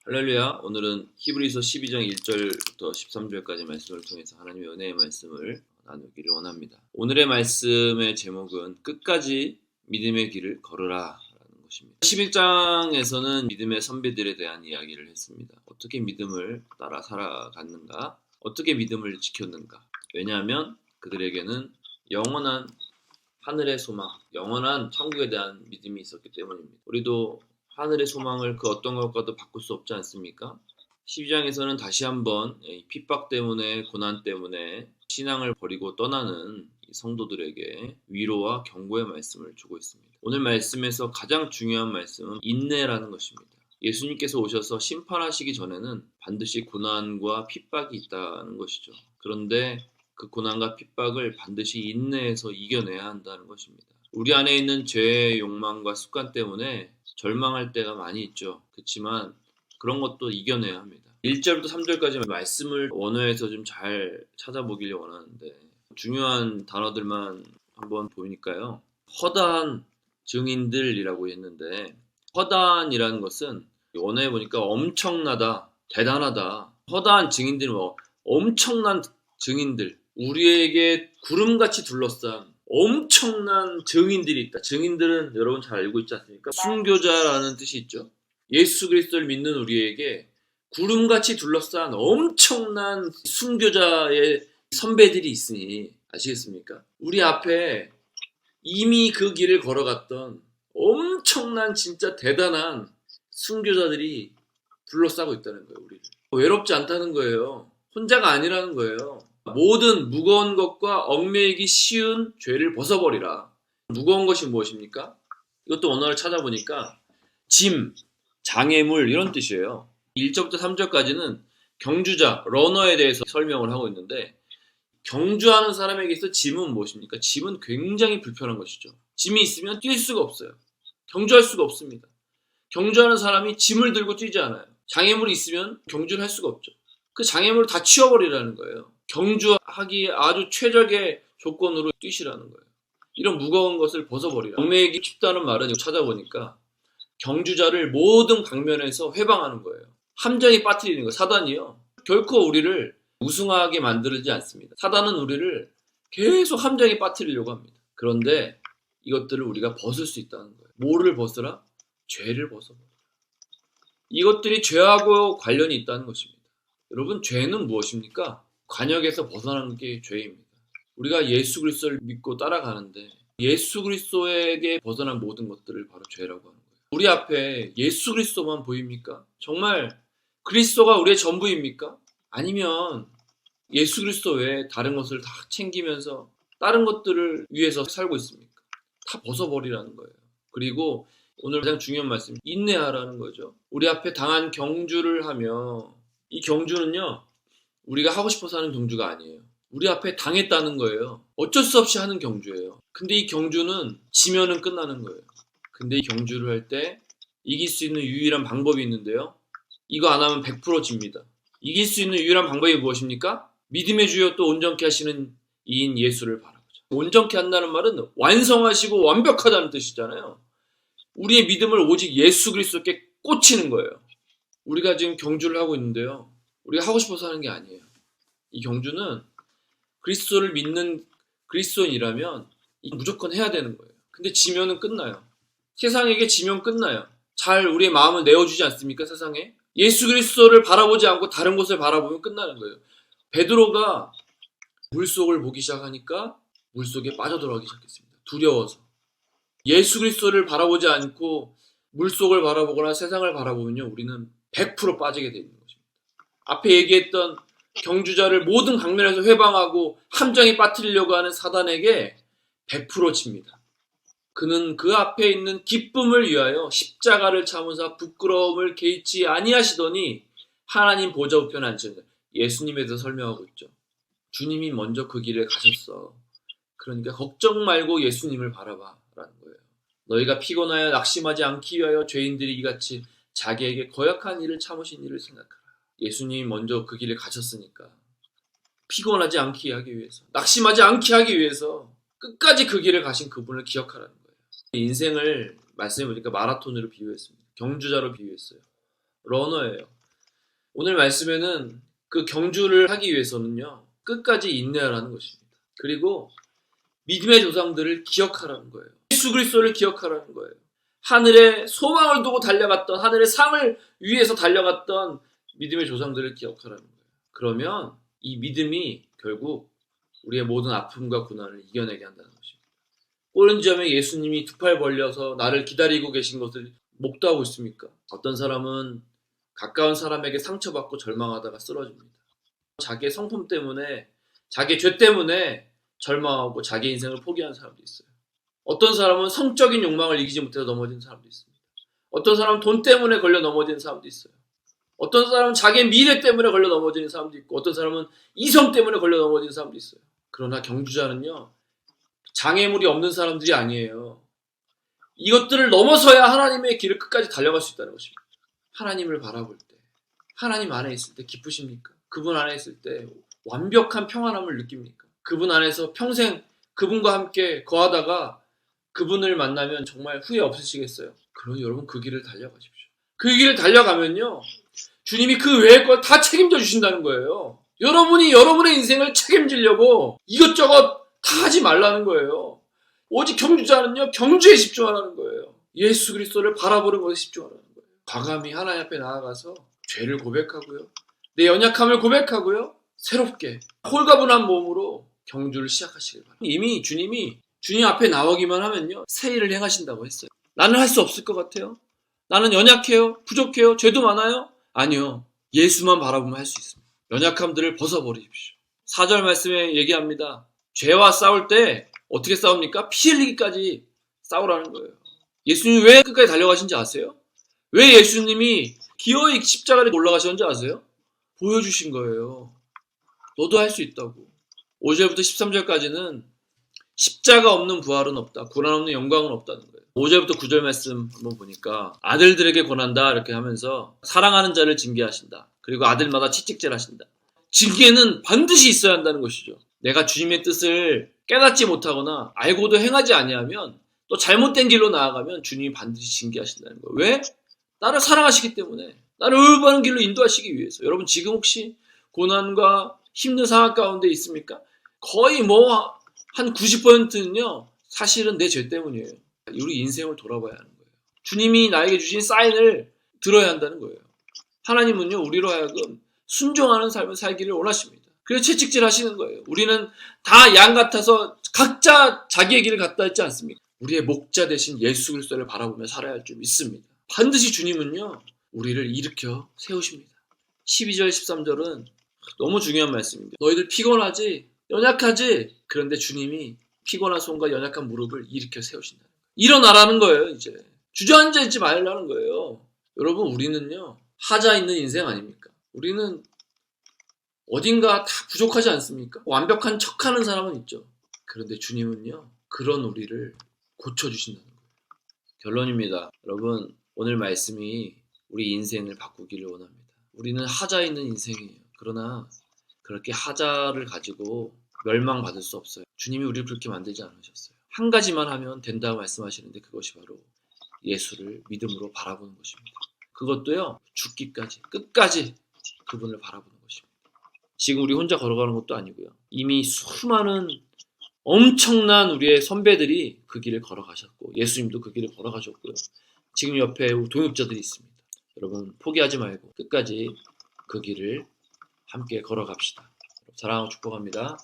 할렐루야. 오늘은 히브리서 12장 1절부터 13절까지 말씀을 통해서 하나님의 은혜의 말씀을 나누기를 원합니다. 오늘의 말씀의 제목은 끝까지 믿음의 길을 걸으라 라는 것입니다. 11장에서는 믿음의 선배들에 대한 이야기를 했습니다. 어떻게 믿음을 따라 살아갔는가, 어떻게 믿음을 지켰는가. 왜냐하면 그들에게는 영원한 하늘의 소망, 영원한 천국에 대한 믿음이 있었기 때문입니다. 우리도 하늘의 소망을 그 어떤 것과도 바꿀 수 없지 않습니까? 12장에서는 다시 한번 핍박 때문에, 고난 때문에 신앙을 버리고 떠나는 성도들에게 위로와 경고의 말씀을 주고 있습니다. 오늘 말씀에서 가장 중요한 말씀은 인내라는 것입니다. 예수님께서 오셔서 심판하시기 전에는 반드시 고난과 핍박이 있다는 것이죠. 그런데 그 고난과 핍박을 반드시 인내해서 이겨내야 한다는 것입니다. 우리 안에 있는 죄의 욕망과 습관 때문에 절망할 때가 많이 있죠. 그렇지만 그런 것도 이겨내야 합니다. 1절부터 3절까지 말씀을 원어에서 좀 잘 찾아보길 원하는데 중요한 단어들만 한번 보니까요. 허다한 증인들이라고 했는데 허다한이라는 것은 원어에 보니까 엄청나다, 대단하다. 허다한 증인들은 엄청난 증인들, 우리에게 구름같이 둘러싼 엄청난 증인들이 있다. 증인들은 여러분 잘 알고 있지 않습니까? 순교자라는 뜻이 있죠. 예수 그리스도를 믿는 우리에게 구름같이 둘러싼 엄청난 순교자의 선배들이 있으니 아시겠습니까? 우리 앞에 이미 그 길을 걸어갔던 엄청난 진짜 대단한 순교자들이 둘러싸고 있다는 거예요. 우리를. 외롭지 않다는 거예요. 혼자가 아니라는 거예요. 모든 무거운 것과 얽매이기 쉬운 죄를 벗어버리라. 무거운 것이 무엇입니까? 이것도 언어를 찾아보니까 짐, 장애물 이런 뜻이에요. 1절부터 3절까지는 경주자, 러너에 대해서 설명을 하고 있는데 경주하는 사람에게 있어 짐은 무엇입니까? 짐은 굉장히 불편한 것이죠. 짐이 있으면 뛸 수가 없어요. 경주할 수가 없습니다. 경주하는 사람이 짐을 들고 뛰지 않아요. 장애물이 있으면 경주를 할 수가 없죠. 그 장애물을 다 치워버리라는 거예요. 경주하기 아주 최적의 조건으로 뛰시라는 거예요. 이런 무거운 것을 벗어버리라. 얽매이기 쉽다는 말은 찾아보니까 경주자를 모든 방면에서 해방하는 거예요. 함정에 빠뜨리는 거예요. 사단이요. 결코 우리를 우승하게 만들지 않습니다. 사단은 우리를 계속 함정에 빠뜨리려고 합니다. 그런데 이것들을 우리가 벗을 수 있다는 거예요. 뭐를 벗으라? 죄를 벗어버려. 이것들이 죄하고 관련이 있다는 것입니다. 여러분, 죄는 무엇입니까? 관역에서 벗어나는 게 죄입니다. 우리가 예수 그리스도를 믿고 따라가는데 예수 그리스도에게 벗어난 모든 것들을 바로 죄라고 하는 거예요. 우리 앞에 예수 그리스도만 보입니까? 정말 그리스도가 우리의 전부입니까? 아니면 예수 그리스도 외에 다른 것을 다 챙기면서 다른 것들을 위해서 살고 있습니까? 다 벗어버리라는 거예요. 그리고 오늘 가장 중요한 말씀, 인내하라는 거죠. 우리 앞에 당한 경주를 하며 이 경주는요, 우리가 하고 싶어서 하는 경주가 아니에요. 우리 앞에 당했다는 거예요. 어쩔 수 없이 하는 경주예요. 근데 이 경주는 지면은 끝나는 거예요. 근데 이 경주를 할 때 이길 수 있는 유일한 방법이 있는데요. 이거 안 하면 100% 집니다. 이길 수 있는 유일한 방법이 무엇입니까? 믿음의 주여 또 온전케 하시는 이인 예수를 바라보자. 온전케 한다는 말은 완성하시고 완벽하다는 뜻이잖아요. 우리의 믿음을 오직 예수 그리스도께 꽂히는 거예요. 우리가 지금 경주를 하고 있는데요. 우리가 하고 싶어서 하는 게 아니에요. 이 경주는 그리스도를 믿는 그리스도인이라면 무조건 해야 되는 거예요. 근데 지면은 끝나요. 세상에게 지면 끝나요. 잘 우리의 마음을 내어주지 않습니까? 세상에. 예수 그리스도를 바라보지 않고 다른 곳을 바라보면 끝나는 거예요. 베드로가 물속을 보기 시작하니까 물속에 빠져들어가기 시작했습니다. 두려워서. 예수 그리스도를 바라보지 않고 물속을 바라보거나 세상을 바라보면요, 우리는 100% 빠지게 되는 것입니다. 앞에 얘기했던 경주자를 모든 방면에서 회방하고 함정에 빠뜨리려고 하는 사단에게 100% 집니다. 그는 그 앞에 있는 기쁨을 위하여 십자가를 참으사 부끄러움을 개의치 아니하시더니 하나님 보좌 우편에 앉으신다. 예수님에 대해서 설명하고 있죠. 주님이 먼저 그 길을 가셨어. 그러니까 걱정 말고 예수님을 바라봐 라는 거예요. 너희가 피곤하여 낙심하지 않기 위하여 죄인들이 이같이 자기에게 거역한 일을 참으신 일을 생각하라. 예수님이 먼저 그 길을 가셨으니까 피곤하지 않게 하기 위해서, 낙심하지 않게 하기 위해서 끝까지 그 길을 가신 그분을 기억하라는 거예요. 인생을 말씀해 보니까 마라톤으로 비유했습니다. 경주자로 비유했어요. 러너예요. 오늘 말씀에는 그 경주를 하기 위해서는요, 끝까지 인내하라는 것입니다. 그리고 믿음의 조상들을 기억하라는 거예요. 예수 그리스도를 기억하라는 거예요. 하늘에 소망을 두고 달려갔던, 하늘의 상을 위해서 달려갔던 믿음의 조상들을 기억하라는 거예요. 그러면 이 믿음이 결국 우리의 모든 아픔과 고난을 이겨내게 한다는 것입니다. 오른점에 예수님이 두 팔 벌려서 나를 기다리고 계신 것을 목도하고 있습니까? 어떤 사람은 가까운 사람에게 상처받고 절망하다가 쓰러집니다. 자기의 성품 때문에, 자기의 죄 때문에 절망하고 자기 인생을 포기하는 사람도 있어요. 어떤 사람은 성적인 욕망을 이기지 못해서 넘어진 사람도 있습니다. 어떤 사람은 돈 때문에 걸려 넘어지는 사람도 있어요. 어떤 사람은 자기의 미래 때문에 걸려 넘어지는 사람도 있고, 어떤 사람은 이성 때문에 걸려 넘어지는 사람도 있어요. 그러나 경주자는요, 장애물이 없는 사람들이 아니에요. 이것들을 넘어서야 하나님의 길을 끝까지 달려갈 수 있다는 것입니다. 하나님을 바라볼 때, 하나님 안에 있을 때 기쁘십니까? 그분 안에 있을 때 완벽한 평안함을 느낍니까? 그분 안에서 평생 그분과 함께 거하다가 그분을 만나면 정말 후회 없으시겠어요? 그럼 여러분 그 길을 달려가십시오. 그 길을 달려가면요, 주님이 그 외의 걸 다 책임져 주신다는 거예요. 여러분이 여러분의 인생을 책임지려고 이것저것 다 하지 말라는 거예요. 오직 경주자는요, 경주에 집중하라는 거예요. 예수 그리스도를 바라보는 것에 집중하라는 거예요. 과감히 하나님 앞에 나아가서 죄를 고백하고요, 내 연약함을 고백하고요, 새롭게 홀가분한 몸으로 경주를 시작하시길 바랍니다. 이미 주님이 주님 앞에 나오기만 하면요, 새 일을 행하신다고 했어요. 나는 할 수 없을 것 같아요? 나는 연약해요? 부족해요? 죄도 많아요? 아니요. 예수만 바라보면 할 수 있습니다. 연약함들을 벗어버리십시오. 4절 말씀에 얘기합니다. 죄와 싸울 때 어떻게 싸웁니까? 피 흘리기까지 싸우라는 거예요. 예수님이 왜 끝까지 달려가신지 아세요? 왜 예수님이 기어이 십자가에 올라가셨는지 아세요? 보여주신 거예요. 너도 할 수 있다고. 5절부터 13절까지는 십자가 없는 부활은 없다, 고난 없는 영광은 없다는 거예요. 5절부터 9절 말씀 한번 보니까 아들들에게 권한다 이렇게 하면서 사랑하는 자를 징계하신다. 그리고 아들마다 채찍질하신다. 징계는 반드시 있어야 한다는 것이죠. 내가 주님의 뜻을 깨닫지 못하거나 알고도 행하지 아니하면, 또 잘못된 길로 나아가면 주님이 반드시 징계하신다는 거예요. 왜? 나를 사랑하시기 때문에, 나를 올바른 길로 인도하시기 위해서. 여러분 지금 혹시 고난과 힘든 상황 가운데 있습니까? 거의 한 90%는요, 사실은 내 죄 때문이에요. 우리 인생을 돌아봐야 하는 거예요. 주님이 나에게 주신 사인을 들어야 한다는 거예요. 하나님은요, 우리로 하여금 순종하는 삶을 살기를 원하십니다. 그래서 채찍질 하시는 거예요. 우리는 다 양 같아서 각자 자기의 길을 갔다 했지 않습니까? 우리의 목자 되신 예수 그리스도를 바라보며 살아야 할 줄 믿습니다. 반드시 주님은요, 우리를 일으켜 세우십니다. 12절 13절은 너무 중요한 말씀입니다. 너희들 피곤하지? 연약하지? 그런데 주님이 피곤한 손과 연약한 무릎을 일으켜 세우신다. 일어나라는 거예요. 이제 주저앉아 있지 말라는 거예요. 여러분 우리는요, 하자 있는 인생 아닙니까? 우리는 어딘가 다 부족하지 않습니까? 완벽한 척하는 사람은 있죠. 그런데 주님은요, 그런 우리를 고쳐주신다는 거예요. 결론입니다. 여러분 오늘 말씀이 우리 인생을 바꾸기를 원합니다. 우리는 하자 있는 인생이에요. 그러나 그렇게 하자를 가지고 멸망받을 수 없어요. 주님이 우리를 그렇게 만들지 않으셨어요. 한 가지만 하면 된다고 말씀하시는데, 그것이 바로 예수를 믿음으로 바라보는 것입니다. 그것도요, 죽기까지, 끝까지 그분을 바라보는 것입니다. 지금 우리 혼자 걸어가는 것도 아니고요, 이미 수많은 엄청난 우리의 선배들이 그 길을 걸어가셨고, 예수님도 그 길을 걸어가셨고요, 지금 옆에 동역자들이 있습니다. 여러분 포기하지 말고 끝까지 그 길을 함께 걸어갑시다. 사랑하고 축복합니다.